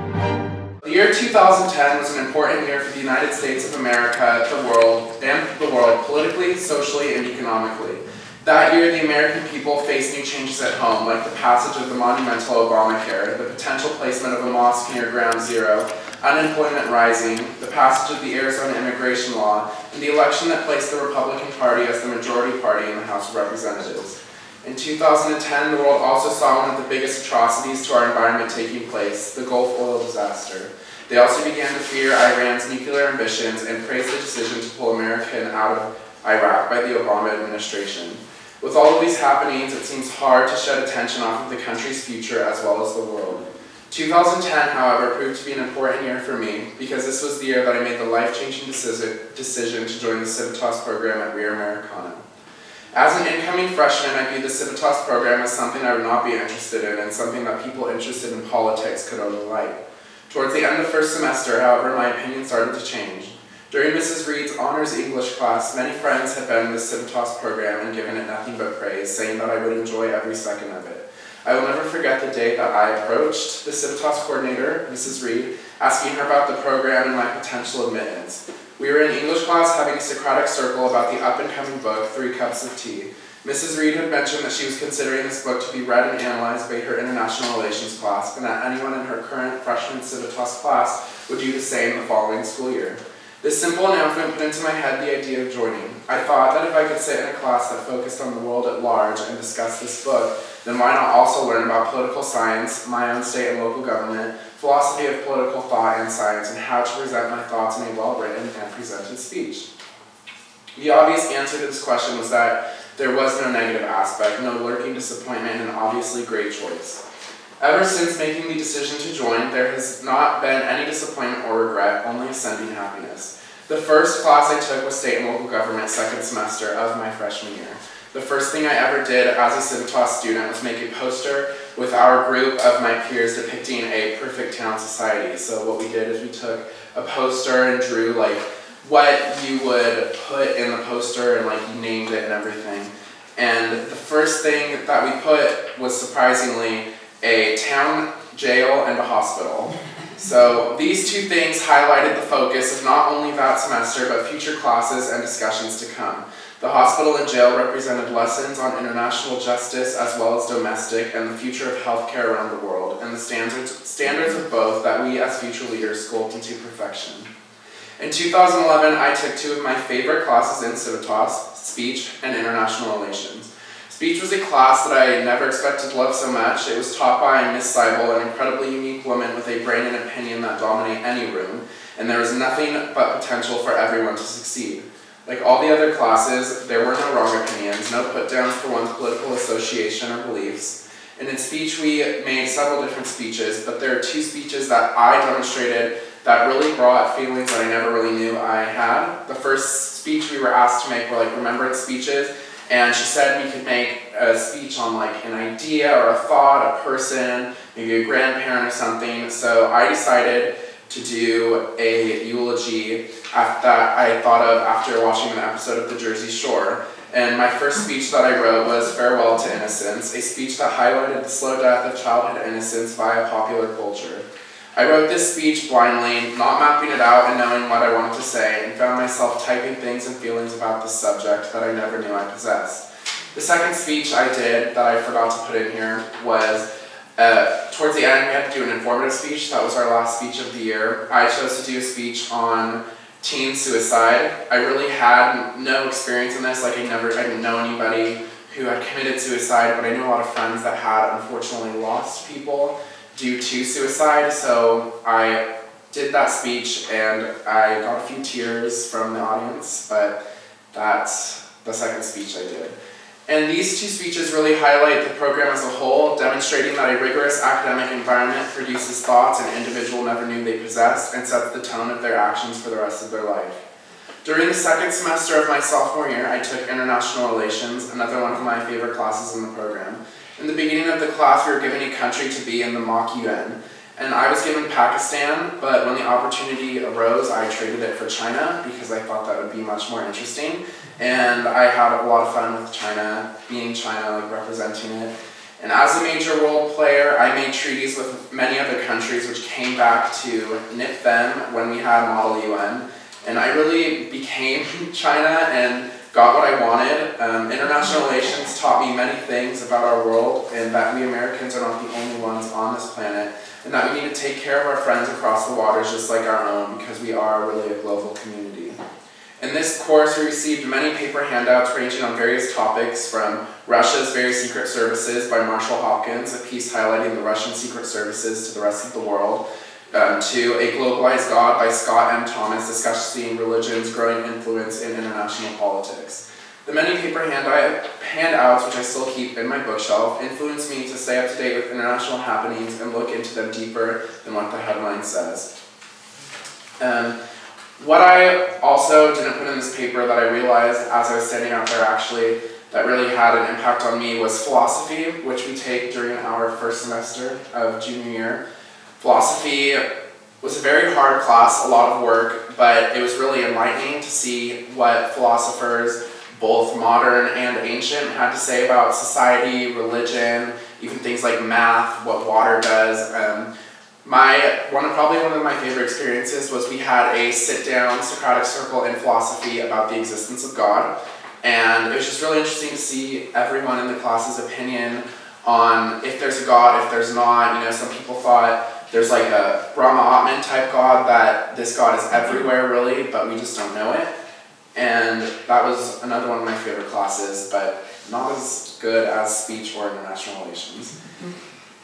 The year 2010 was an important year for the United States of America, the world, politically, socially, and economically. That year, the American people faced new changes at home, like the passage of the monumental Obamacare, the potential placement of a mosque near Ground Zero, unemployment rising, the passage of the Arizona immigration law, and the election that placed the Republican Party as the majority party in the House of Representatives. In 2010, the world also saw one of the biggest atrocities to our environment taking place, the Gulf oil disaster. They also began to fear Iran's nuclear ambitions and praised the decision to pull America out of Iraq by the Obama administration. With all of these happenings, it seems hard to shed attention off of the country's future as well as the world. 2010, however, proved to be an important year for me because this was the year that I made the life-changing decision to join the Civitas program at Rear Americana. As an incoming freshman, I viewed the Civitas program as something I would not be interested in and something that people interested in politics could only like. Towards the end of first semester, however, my opinion started to change. During Mrs. Reed's honors English class, many friends had been in the Civitas program and given it nothing but praise, saying that I would enjoy every second of it. I will never forget the day that I approached the Civitas coordinator, Mrs. Reed, asking her about the program and my potential admittance. We were in English class having a Socratic circle about the up-and-coming book, 3 Cups of Tea. Mrs. Reed had mentioned that she was considering this book to be read and analyzed by her International Relations class, and that anyone in her current freshman Civitas class would do the same the following school year. This simple announcement put into my head the idea of joining. I thought that if I could sit in a class that focused on the world at large and discuss this book, then why not also learn about political science, my own state and local government, philosophy of political thought and science, and how to present my thoughts in a well-written and presented speech. The obvious answer to this question was that there was no negative aspect, no lurking disappointment, and obviously great choice. Ever since making the decision to join, there has not been any disappointment or regret, only ascending happiness. The first class I took was State and Local Government, second semester of my freshman year. The first thing I ever did as a Civitas student was make a poster with our group of my peers depicting a perfect town society. So what we did is we took a poster and drew like what you would put in the poster and like you named it and everything. And the first thing that we put was surprisingly a town jail and a hospital. So these two things highlighted the focus of not only that semester, but future classes and discussions to come. The hospital and jail represented lessons on international justice as well as domestic and the future of healthcare around the world, and the standards of both that we as future leaders sculpt into perfection. In 2011, I took 2 of my favorite classes in Civitas, Speech and International Relations. Speech was a class that I never expected to love so much. It was taught by Miss Seibel, an incredibly unique woman with a brain and opinion that dominate any room, and there was nothing but potential for everyone to succeed. Like all the other classes, there were no wrong opinions, no put-downs for one's political association or beliefs. And in speech, we made several different speeches, but there are 2 speeches that I demonstrated that really brought feelings that I never really knew I had. The first speech we were asked to make were like remembrance speeches, and she said we could make a speech on like an idea or a thought, a person, maybe a grandparent or something. So I decided to do a eulogy that I thought of after watching an episode of The Jersey Shore. And my first speech that I wrote was Farewell to Innocence, a speech that highlighted the slow death of childhood innocence via popular culture. I wrote this speech blindly, not mapping it out and knowing what I wanted to say, and found myself typing things and feelings about this subject that I never knew I possessed. The second speech I did that I forgot to put in here was, towards the end we had to do an informative speech. That was our last speech of the year. I chose to do a speech on teen suicide. I really had no experience in this, like I didn't know anybody who had committed suicide, but I knew a lot of friends that had unfortunately lost people due to suicide, so I did that speech and I got a few tears from the audience, but that's the second speech I did. And these 2 speeches really highlight the program as a whole, demonstrating that a rigorous academic environment produces thoughts an individual never knew they possessed and sets the tone of their actions for the rest of their life. During the second semester of my sophomore year, I took International Relations, another one of my favorite classes in the program. In the beginning of the class, we were given a country to be in the mock UN, and I was given Pakistan, but when the opportunity arose, I traded it for China because I thought that would be much more interesting, and I had a lot of fun with China, being China, like representing it. And as a major world player, I made treaties with many other countries which came back to nip them when we had Model UN. And I really became China and got what I wanted. International relations taught me many things about our world, and that we Americans are not the only ones on this planet, and that we need to take care of our friends across the waters just like our own, because we are really a global community. In this course, we received many paper handouts ranging on various topics, from Russia's Very Secret Services by Marshall Hopkins, a piece highlighting the Russian secret services to the rest of the world, to A Globalized God by Scott M. Thomas, discussing religion's growing influence in international politics. The many paper handouts, which I still keep in my bookshelf, influenced me to stay up to date with international happenings and look into them deeper than what the headline says. What I also didn't put in this paper that I realized as I was standing out there actually that really had an impact on me was philosophy, which we take during our first semester of junior year. Philosophy was a very hard class, a lot of work, but it was really enlightening to see what philosophers, both modern and ancient, had to say about society, religion, even things like math, what water does. Probably one of my favorite experiences was we had a sit-down Socratic circle in philosophy about the existence of God, and it was just really interesting to see everyone in the class's opinion on if there's a God, if there's not. You know, some people thought there's like a Brahma Atman type God, that this God is everywhere really, but we just don't know it. And that was another one of my favorite classes, but not as good as speech or international relations.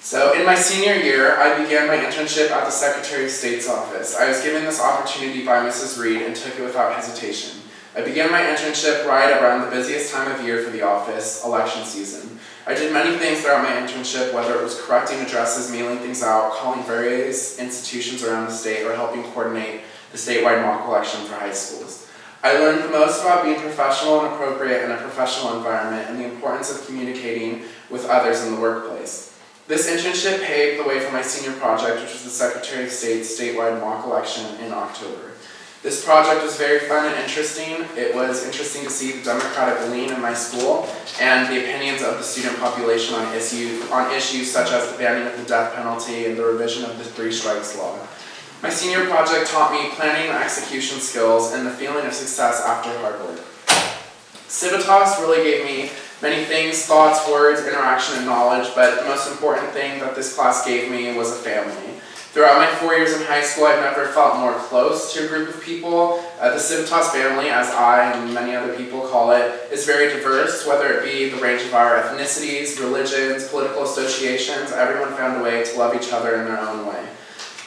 So in my senior year, I began my internship at the Secretary of State's office. I was given this opportunity by Mrs. Reed and took it without hesitation. I began my internship right around the busiest time of year for the office, election season. I did many things throughout my internship, whether it was correcting addresses, mailing things out, calling various institutions around the state, or helping coordinate the statewide mock election for high schools. I learned the most about being professional and appropriate in a professional environment and the importance of communicating with others in the workplace. This internship paved the way for my senior project, which was the Secretary of State's statewide mock election in October. This project was very fun and interesting. It was interesting to see the Democratic lean in my school and the opinions of the student population on issues such as the banning of the death penalty and the revision of the three strikes law. My senior project taught me planning and execution skills and the feeling of success after hard work. Civitas really gave me many things, thoughts, words, interaction, and knowledge, but the most important thing that this class gave me was a family. Throughout my 4 years in high school, I've never felt more close to a group of people. The Civitas family, as I and many other people call it, is very diverse, whether it be the range of our ethnicities, religions, political associations. Everyone found a way to love each other in their own way.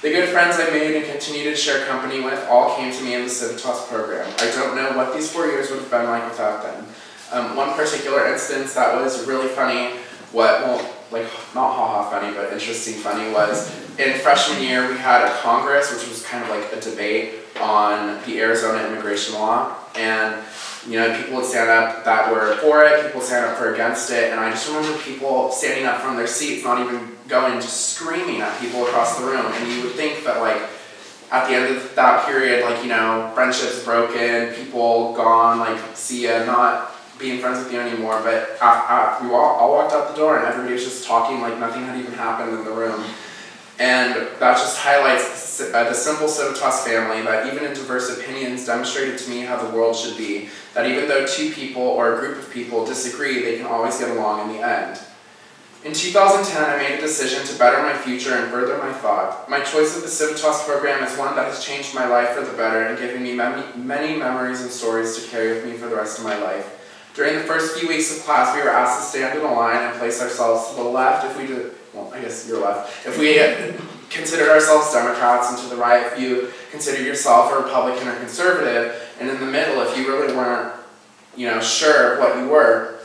The good friends I made and continue to share company with all came to me in the Civitas program. I don't know what these 4 years would have been like without them. One particular instance that was really funny, not ha-ha funny, but interesting funny, was in freshman year we had a congress, which was kind of like a debate on the Arizona immigration law, and people would stand up that were for it, people would stand up for against it, and I just remember people standing up from their seats, not even going, just screaming at people across the room, and you would think that at the end of that period, friendships broken, people gone, see ya, not being friends with you anymore, but we all walked out the door and everybody was just talking like nothing had even happened in the room. And that just highlights the simple Civitas family, that even in diverse opinions demonstrated to me how the world should be, that even though two people or a group of people disagree, they can always get along in the end. In 2010, I made a decision to better my future and further my thought. My choice of the Civitas program is one that has changed my life for the better and given me many memories and stories to carry with me for the rest of my life. During the first few weeks of class, we were asked to stand in a line and place ourselves to the left if we did, well, I guess your left, if we considered ourselves Democrats, and to the right if you considered yourself a Republican or conservative, and in the middle if you really weren't, sure what you were.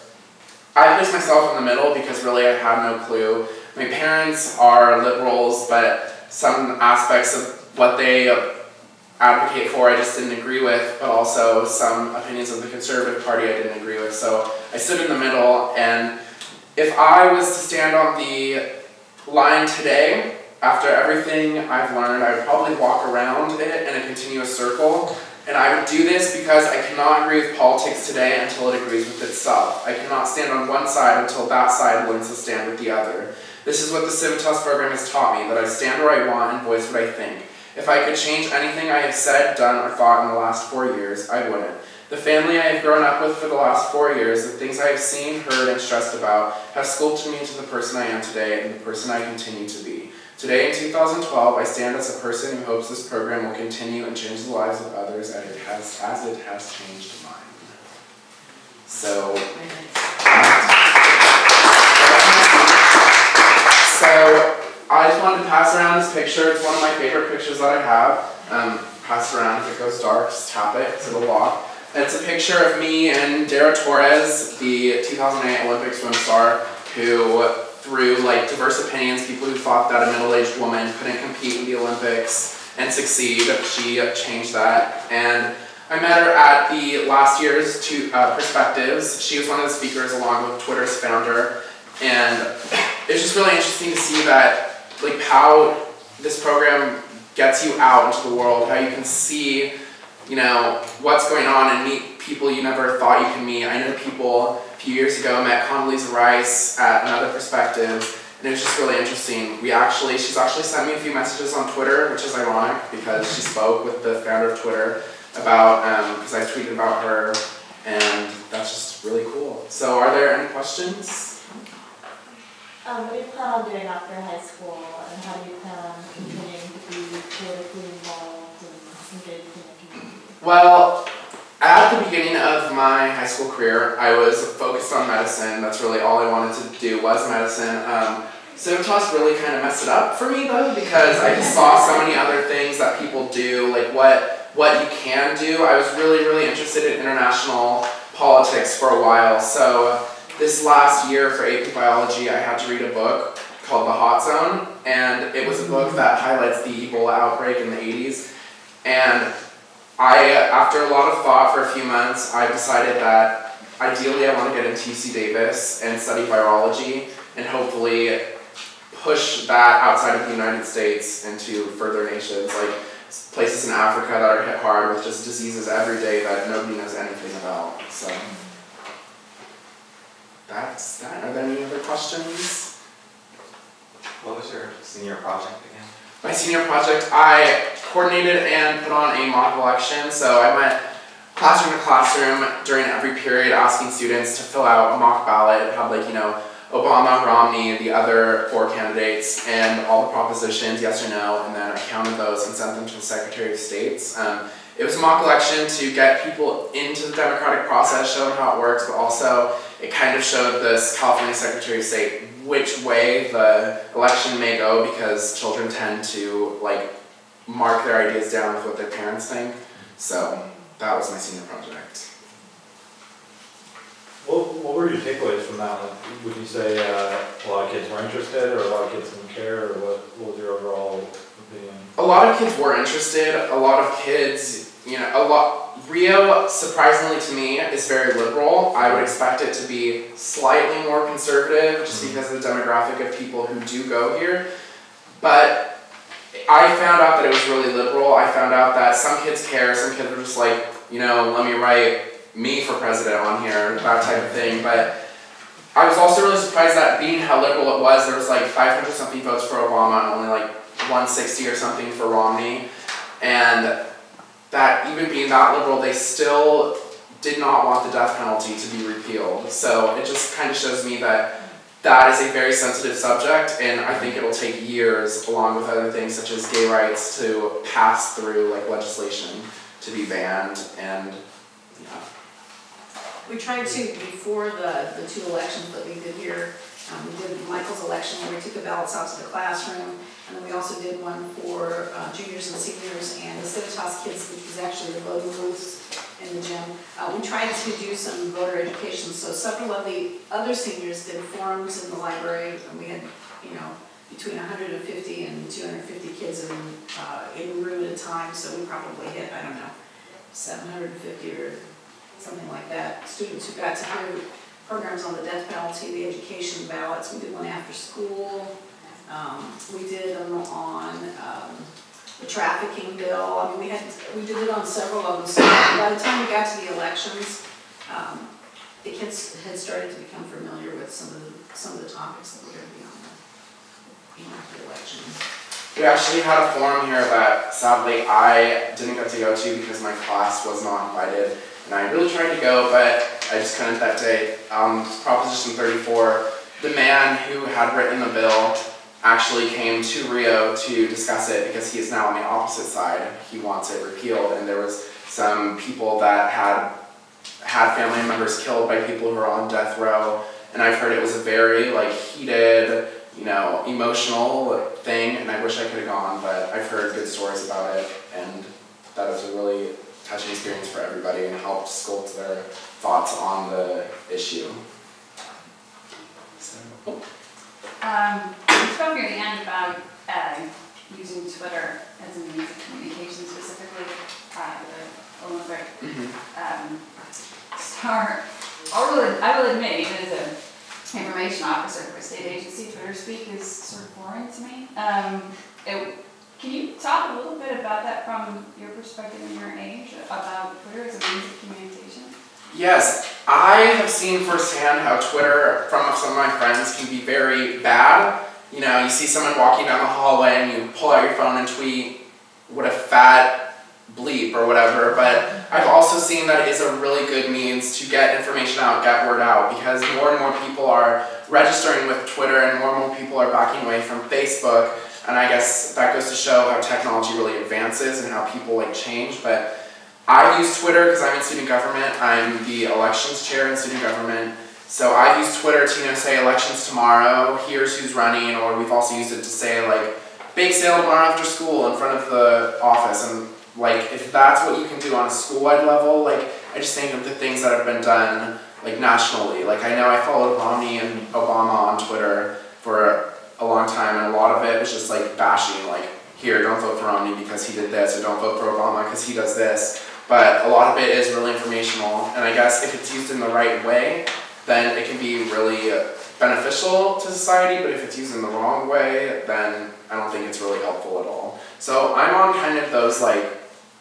I placed myself in the middle because really I had no clue. My parents are liberals, but some aspects of what they advocate for I just didn't agree with, but also some opinions of the Conservative Party I didn't agree with. So I stood in the middle, and if I was to stand on the line today, after everything I've learned, I would probably walk around it in a continuous circle. And I would do this because I cannot agree with politics today until it agrees with itself. I cannot stand on one side until that side learns to stand with the other. This is what the Civitas program has taught me, that I stand where I want and voice what I think. If I could change anything I have said, done, or thought in the last 4 years, I wouldn't. The family I have grown up with for the last 4 years, the things I have seen, heard, and stressed about, have sculpted me into the person I am today and the person I continue to be. Today in 2012, I stand as a person who hopes this program will continue and change the lives of others as it has changed mine. So I just wanted to pass around this picture. It's one of my favorite pictures that I have. Pass it around. If it goes dark, just tap it because it'll lock. It's a picture of me and Dara Torres, the 2008 Olympic swim star, who through diverse opinions, people who thought that a middle-aged woman couldn't compete in the Olympics and succeed, she changed that. And I met her at the last year's Perspectives. She was one of the speakers along with Twitter's founder. And it's just really interesting to see that, how this program gets you out into the world, how you can see, what's going on and meet people you never thought you could meet. I know people a few years ago met Condoleezza Rice at another Perspective, and it was just really interesting. She's actually sent me a few messages on Twitter, which is ironic because she spoke with the founder of Twitter about, because I tweeted about her, and that's just really cool. So are there any questions? What do you plan on doing after high school, and how do you plan on continuing to be politically involved and engaged in the community? Well, at the beginning of my high school career, I was focused on medicine. That's really all I wanted to do was medicine. Civitas really kind of messed it up for me though, because I just saw so many other things that people do, what you can do. I was really interested in international politics for a while. So this last year for AP Biology, I had to read a book called The Hot Zone, and it was a book that highlights the Ebola outbreak in the 80s. And after a lot of thought for a few months, I decided that ideally I want to get into UC Davis and study virology and hopefully push that outside of the United States into further nations, like places in Africa that are hit hard with just diseases every day that nobody knows anything about. So that's that. Are there any other questions? What was your senior project again? My senior project, I coordinated and put on a mock election. So I went classroom to classroom during every period asking students to fill out a mock ballot. It had Obama, Romney, the other 4 candidates, and all the propositions, yes or no, and then I counted those and sent them to the Secretary of State's. It was a mock election to get people into the democratic process, show them how it works, but also it kind of showed this California Secretary of State which way the election may go, because children tend to mark their ideas down with what their parents think. So that was my senior project. What were your takeaways from that one? Would you say a lot of kids were interested, or a lot of kids didn't care, or what was your overall opinion? A lot of kids were interested. A lot of kids, Rio, surprisingly to me, is very liberal. I would expect it to be slightly more conservative just because of the demographic of people who do go here. But I found out that it was really liberal. I found out that some kids care, some kids were just let me write me for president on here, that type of thing. But I was also really surprised that being how liberal it was, there was 500 something votes for Obama and only 160 or something for Romney. And that even being that liberal, they still did not want the death penalty to be repealed. So it just kind of shows me that that is a very sensitive subject, and I think it'll take years, along with other things such as gay rights, to pass through legislation to be banned. And we tried to, before the 2 elections that we did here, we did Michael's election where we took the ballots out to the classroom, and then we also did one for juniors and seniors and the Civitas kids, which was actually the voting booths in the gym. We tried to do some voter education, so several of the other seniors did forums in the library, and we had, between 150 and 250 kids in a room at a time, so we probably hit, 750 or something like that. Students who got to hear programs on the death penalty, the education ballots. We did one after school. We did them on the trafficking bill. I mean, we did it on several of them. So by the time we got to the elections, the kids had started to become familiar with some of the topics that were going to be on the election. We actually had a forum here that sadly I didn't get to go to because my class was not invited, and I really tried to go, but I just couldn't that day. Proposition 34, the man who had written the bill actually came to Rio to discuss it because he is now on the opposite side. He wants it repealed, and there was some people that had family members killed by people who are on death row, and I've heard it was a very heated, emotional thing, and I wish I could have gone, but I've heard good stories about it, and that was a really touching experience for everybody and helped sculpt their thoughts on the issue. So, You spoke near the end about using Twitter as a means of communication, specifically the Olympic star. I will admit, even as an information officer for a state agency, Twitter speak is sort of boring to me. Can you talk a little bit about that from your perspective and your age, about Twitter as a means of communication? yes, I have seen firsthand how Twitter, from some of my friends, can be very bad. You see someone walking down the hallway and you pull out your phone and tweet, "What a fat bleep," or whatever, but I've also seen that it is a really good means to get information out, get word out, because more and more people are registering with Twitter and more people are backing away from Facebook, and I guess that goes to show how technology really advances and how people change. But I've used Twitter because I'm in student government. I'm the elections chair in student government. So I've used Twitter to say elections tomorrow, here's who's running, or we've also used it to say bake sale tomorrow after school in front of the office. And if that's what you can do on a school-wide level, I just think of the things that have been done nationally. I know I followed Romney and Obama on Twitter for a long time, and a lot of it was just bashing, here, don't vote for Romney because he did this, or don't vote for Obama because he does this. But a lot of it is really informational, and I guess if it's used in the right way, then it can be really beneficial to society, but if it's used in the wrong way, then I don't think it's really helpful at all. So I'm on kind of those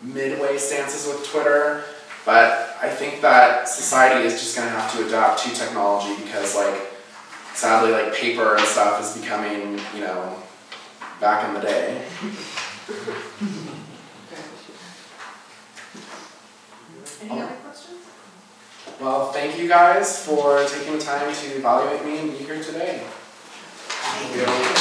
midway stances with Twitter, but I think that society is just going to have to adapt to technology because sadly paper and stuff is becoming, back in the day. Any other questions? Well, thank you guys for taking the time to evaluate me and be here today. Thank you.